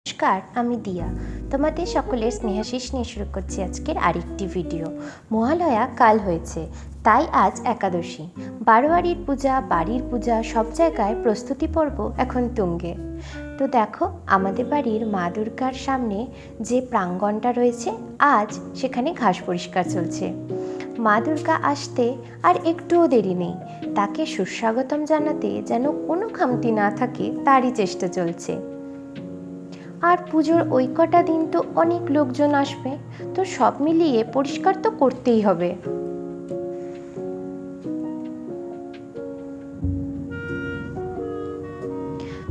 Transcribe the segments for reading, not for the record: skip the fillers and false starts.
নমস্কার, আমি দিয়া। তোমাদের সকলের স্নেহাশিস নিয়ে শুরু করছি আজকের আরেকটি ভিডিও। মহালয়া কাল হয়েছে, তাই আজ একাদশী। বারোয়ারির পূজা, বাড়ির পূজা, সব জায়গায় প্রস্তুতি পর্ব এখন তুঙ্গে। তো দেখো, আমাদের বাড়ির মা দুর্গার সামনে যে প্রাঙ্গণটা রয়েছে, আজ সেখানে ঘাস পরিষ্কার চলছে। মা দুর্গা আসতে আর একটুও দেরি নেই। তাকে সুস্বাগতম জানাতে যেন কোনো খামতি না থাকে, তারই চেষ্টা চলছে। আর পুজোর ওই কটা দিন তো অনেক লোকজন আসবে, তো সব মিলিয়ে পরিষ্কার তো করতেই হবে।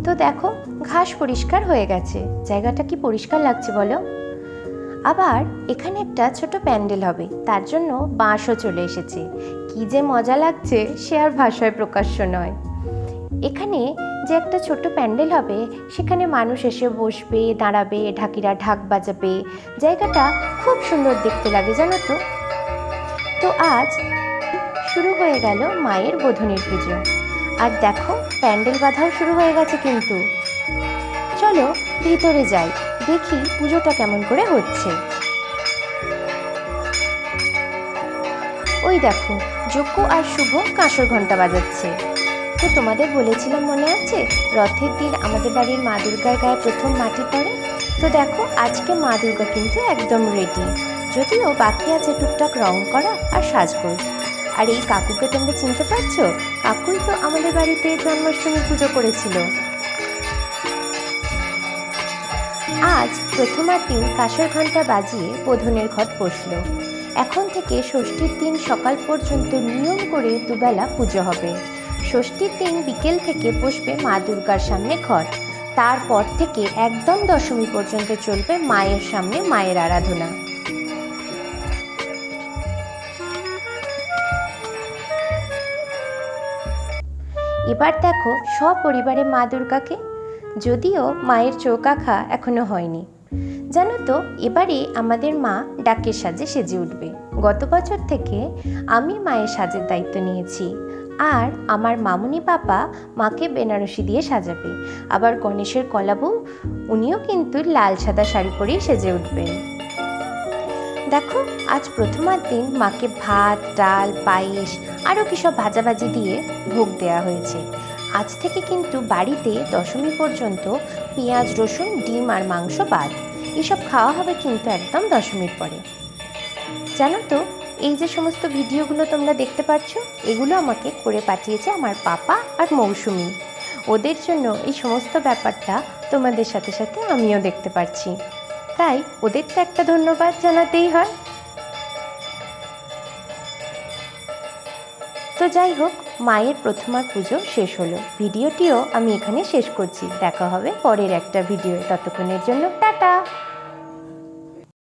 তো দেখো, ঘাস পরিষ্কার হয়ে গেছে। জায়গাটা কি পরিষ্কার লাগছে বলো? আবার এখানে একটা ছোট প্যান্ডেল হবে, তার জন্য বাঁশও চলে এসেছে। কি যে মজা লাগছে সে আর ভাষায় প্রকাশ্য নয়। এখানে যে একটা ছোট প্যান্ডেল হবে, সেখানে মানুষ এসে বসবে, দাঁড়াবে, ঢাকিরা ঢাক বাজাবে। জায়গাটা খুব সুন্দর দেখতে লাগে, জানো তো। তো আজ শুরু হয়ে গেল মায়ের বোধনের পুজো। আর দেখো, প্যান্ডেল বাঁধাও শুরু হয়ে গেছে কিন্তু। চলো ভিতরে যাই, দেখি পুজোটা কেমন করে হচ্ছে। ওই দেখো, যজ্ঞ আর শুভ কাঁসর ঘণ্টা বাজাচ্ছে। তো তোমাদের বলেছিলাম মনে আছে, রথের দিন আমাদের বাড়ির মা দুর্গার গায়ে প্রথম মাটি পড়ে। তো দেখো, আজকে মা দুর্গা কিন্তু একদম রেডি। যদিও বাকি আছে টুকটাক রং করা আর সাজগোজ। আর এই কাকুকে তোমরা চিনতে পারছো? কাকুই তো আমাদের বাড়িতে জন্মাষ্টমী পুজো করেছিল। আজ প্রথমার দিন কাঁসর ঘণ্টা বাজিয়ে বোধনের ঘট বসল। এখন থেকে ষষ্ঠীর দিন সকাল পর্যন্ত নিয়ম করে দুবেলা পুজো হবে। ষষ্ঠীর দিন বিকেল থেকে বসবে মা দুর্গার সামনে ঘট। তারপর থেকে একদম দশমী পর্যন্ত চলবে মায়ের সামনে মায়ের আরাধনা। এবার দেখো সপরিবারে মা দুর্গাকে। যদিও মায়ের চৌকাখা এখনো হয়নি। জানো তো, এবারে আমাদের মা ডাকের সাজে সেজে উঠবে। গত বছর থেকে আমি মায়ের সাজের দায়িত্ব নিয়েছি। আর আমার মামুনি পাপা মাকে বেনারসি দিয়ে সাজাবে। আবার গণেশের কলাবউ, উনিও কিন্তু লাল সাদা শাড়ি পরেই সেজে উঠবেন। দেখো, আজ প্রথমার দিন মাকে ভাত, ডাল, পায়েস আরও কী সব ভাজাভাজি দিয়ে ভোগ দেওয়া হয়েছে। আজ থেকে কিন্তু বাড়িতে দশমী পর্যন্ত পেঁয়াজ, রসুন, ডিম আর মাংস বাদ। এসব খাওয়া হবে কিন্তু একদম দশমীর পরে। জানো তো, এই যে সমস্ত ভিডিওগুলো তোমরা দেখতে পাচ্ছ, এগুলো আমাকে করে পাঠিয়েছে আমার পাপা আর মৌসুমি। ওদের জন্য এই সমস্ত ব্যাপারটা তোমাদের সাথে সাথে আমিও দেখতে পাচ্ছি, তাই ওদের তো একটা ধন্যবাদ জানাতেই হয়। তো যাই হোক, মায়ের প্রথমার পুজো শেষ হলো। ভিডিওটিও আমি এখানে শেষ করছি। দেখা হবে পরের একটা ভিডিও। ততক্ষণের জন্য টাটা।